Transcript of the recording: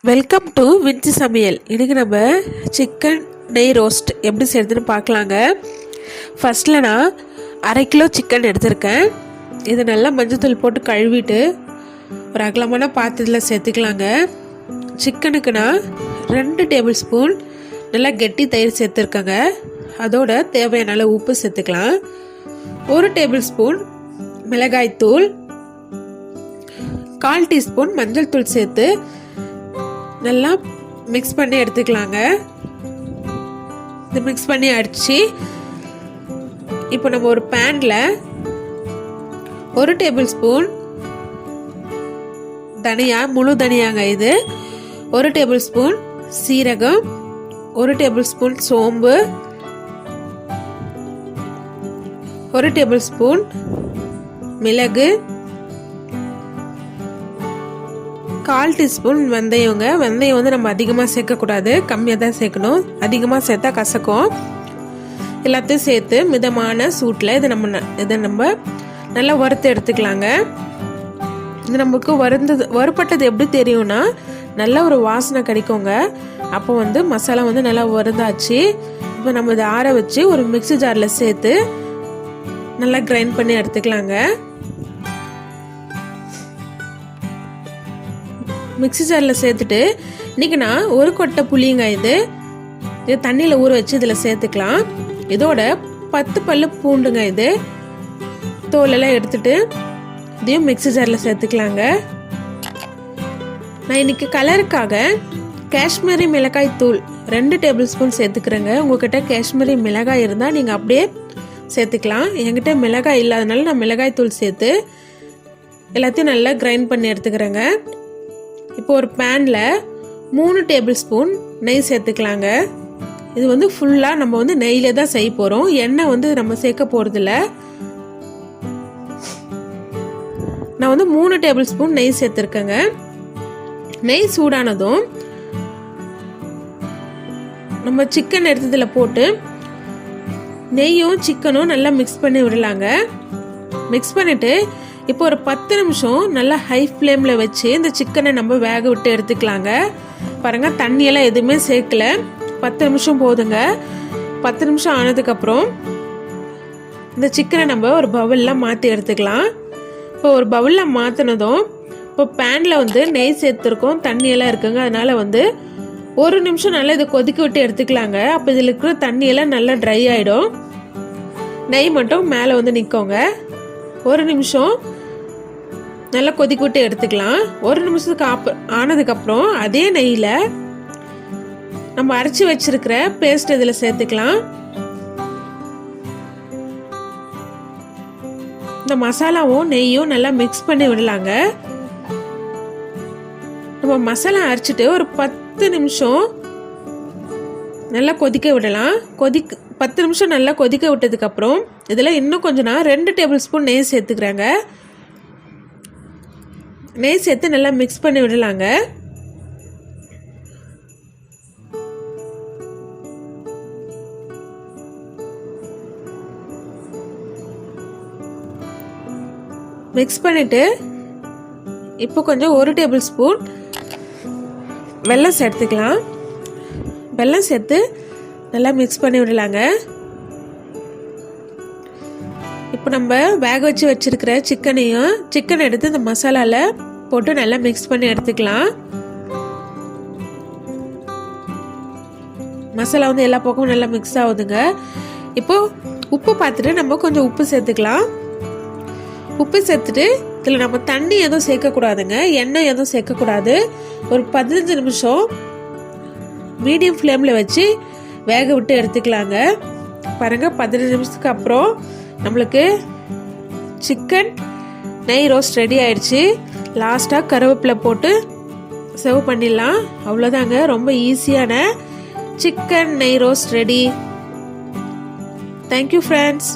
Welcome to Vinci சமையல். இன்றைக்கி நம்ம சிக்கன் நெய் ரோஸ்ட் எப்படி செய்கிறதுன்னு பார்க்கலாங்க. ஃபஸ்ட்டில் நான் 1/2 கிலோ சிக்கன் எடுத்திருக்கேன். இதை நல்லா மஞ்சத்தூள் போட்டு கழுவிட்டு ஒரு அகலமான பாத்திரத்தில் சேர்த்துக்கலாங்க. சிக்கனுக்கு நான் 2 டேபிள் ஸ்பூன் நல்லா கெட்டி தயிர் சேர்த்துருக்கேங்க. அதோட தேவையான அளவு உப்பு சேர்த்துக்கலாம். 1 டேபிள் ஸ்பூன் மிளகாய்த்தூள், 1/4 டீஸ்பூன் மஞ்சள் தூள் சேர்த்து நல்லா மிக்ஸ் பண்ணி எடுத்துக்கலாங்க. இது மிக்ஸ் பண்ணி அடிச்சு இப்போ நம்ம ஒரு பேன்ல 1 டேபிள் ஸ்பூன் தனியா, முழு தனியாங்க இது, 1 டேபிள் ஸ்பூன் சீரகம், 1 டேபிள் ஸ்பூன் சோம்பு, 1 டேபிள் ஸ்பூன் மிளகு, 1/4 டீஸ்பூன் வெந்தயங்க. வெந்தயம் வந்து நம்ம அதிகமாக சேர்க்கக்கூடாது, கம்மியாக தான் சேர்க்கணும். அதிகமாக சேர்த்தா கசக்கும். எல்லாத்தையும் சேர்த்து மிதமான சூட்டில் இதை நம்ம நல்லா வறுத்து எடுத்துக்கலாங்க. இது நமக்கு வறுப்பட்டது எப்படி தெரியும்னா, நல்ல ஒரு வாசனை கிடைக்குங்க. அப்போ வந்து மசாலா வந்து நல்லா வறுந்தாச்சு. இப்போ நம்ம இதை ஆற வச்சு ஒரு மிக்ஸி ஜாரில் சேர்த்து நல்லா கிரைண்ட் பண்ணி எடுத்துக்கலாங்க. மிக்ஸி ஜாரில் சேர்த்துட்டு இன்றைக்கி நான் 1 கொட்டை புளிங்க இது தண்ணியில் ஊற வச்சு இதில் சேர்த்துக்கலாம். இதோட 10 பல்லு பூண்டுங்க, இது தோலெல்லாம் எடுத்துட்டு இதையும் மிக்ஸி ஜாரில் சேர்த்துக்கலாங்க. நான் இன்னைக்கு கலருக்காக காஷ்மீரி மிளகாய் தூள் 2 டேபிள் ஸ்பூன் சேர்த்துக்கிறேங்க. உங்ககிட்ட காஷ்மீரி மிளகாய் இருந்தால் நீங்கள் அப்படியே சேர்த்துக்கலாம். என்கிட்ட மிளகாய் இல்லாதனால நான் மிளகாய் தூள் சேர்த்து எல்லாத்தையும் நல்லா கிரைண்ட் பண்ணி எடுத்துக்கிறேங்க. இப்போ ஒரு பேனில் 3 டேபிள் ஸ்பூன் நெய் சேர்த்துக்கலாங்க. இது வந்து ஃபுல்லாக நம்ம வந்து நெய்யில தான் செய்ய போகிறோம். எண்ணெய் வந்து நம்ம சேர்க்க போகிறதில்ல. நான் வந்து 3 டேபிள் ஸ்பூன் நெய் சேர்த்துருக்கேங்க. நெய் சூடானதும் நம்ம சிக்கன் எடுத்ததில் போட்டு நெய்யும் சிக்கனும் நல்லா மிக்ஸ் பண்ணி விடலாங்க. மிக்ஸ் பண்ணிவிட்டு இப்போ ஒரு 10 நிமிஷம் நல்லா ஹை ஃப்ளேமில் வச்சு இந்த சிக்கனை நம்ம வேக விட்டு எடுத்துக்கலாங்க. பாருங்கள், தண்ணியெல்லாம் எதுவுமே சேர்க்கல. 10 நிமிஷம் போதுங்க. 10 நிமிஷம் ஆனதுக்கப்புறம் இந்த சிக்கனை நம்ம ஒரு பவுலில் மாற்றி எடுத்துக்கலாம். இப்போ ஒரு பவுலில் மாற்றினதும் இப்போ பேனில் வந்து நெய் சேர்த்துருக்கோம், தண்ணியெல்லாம் இருக்குங்க. அதனால் வந்து 1 நிமிஷம் நல்லா இதை கொதிக்க விட்டு எடுத்துக்கலாங்க. அப்போ இதில் இருக்கிற தண்ணியெல்லாம் நல்லா ட்ரை ஆகிடும். நெய் மட்டும் மேலே வந்து நிற்கோங்க. 1 நிமிஷம் நல்லா கொதிக்க விட்டு எடுத்துக்கலாம். 1 நிமிஷத்துக்கு ஆனதுக்கப்புறம் அதே நெய்யில் நம்ம அரைச்சி வச்சிருக்கிற பேஸ்ட் இதில் சேர்த்துக்கலாம். இந்த மசாலாவும் நெய்யும் நல்லா மிக்ஸ் பண்ணி விடலாங்க. நம்ம மசாலா அரைச்சிட்டு ஒரு 10 நிமிஷம் நல்லா கொதிக்க விடலாம். 10 நிமிஷம் நல்லா கொதிக்க விட்டதுக்கப்புறம் இதில் இன்னும் கொஞ்சம் நான் 2 டேபிள் ஸ்பூன் நெய் சேர்த்துக்கிறேங்க. நெய் சேர்த்து நல்லா மிக்ஸ் பண்ணி விடலாங்க. மிக்ஸ் பண்ணிட்டு இப்போ கொஞ்சம் 1 டேபிள் ஸ்பூன் வெல்லம் சேர்த்துக்கலாம். வெல்லம் சேர்த்து நல்லா மிக்ஸ் பண்ணி விடலாங்க. இப்போ நம்ம வேக வச்சு வச்சிருக்கிற சிக்கன் எடுத்து இந்த மசாலாவில் போட்டு நல்லா மிக்ஸ் பண்ணி எடுத்துக்கலாம். மசாலா வந்து எல்லா பக்கமும் நல்லா மிக்ஸ் ஆகுதுங்க. இப்போ உப்பு பார்த்துட்டு நம்ம கொஞ்சம் உப்பு சேர்த்துக்கலாம். உப்பு சேர்த்துட்டு இதில் நம்ம தண்ணி எதுவும் சேர்க்கக்கூடாதுங்க, எண்ணெய் எதுவும் சேர்க்கக்கூடாது. ஒரு 15 நிமிஷம் மீடியம் ஃப்ளேமில் வச்சு வேக விட்டு எடுத்துக்கலாங்க. பாருங்கள், 15 நிமிஷத்துக்கு அப்புறம் நம்மளுக்கு சிக்கன் நெய் ரோஸ்ட் ரெடி ஆயிடுச்சு. லாஸ்ட்டாக கருவேப்பிலை போட்டு சர்வ் பண்ணிடலாம். அவ்வளோதாங்க, ரொம்ப ஈஸியான சிக்கன் நெய் ரோஸ்ட் ரெடி. Thank you friends.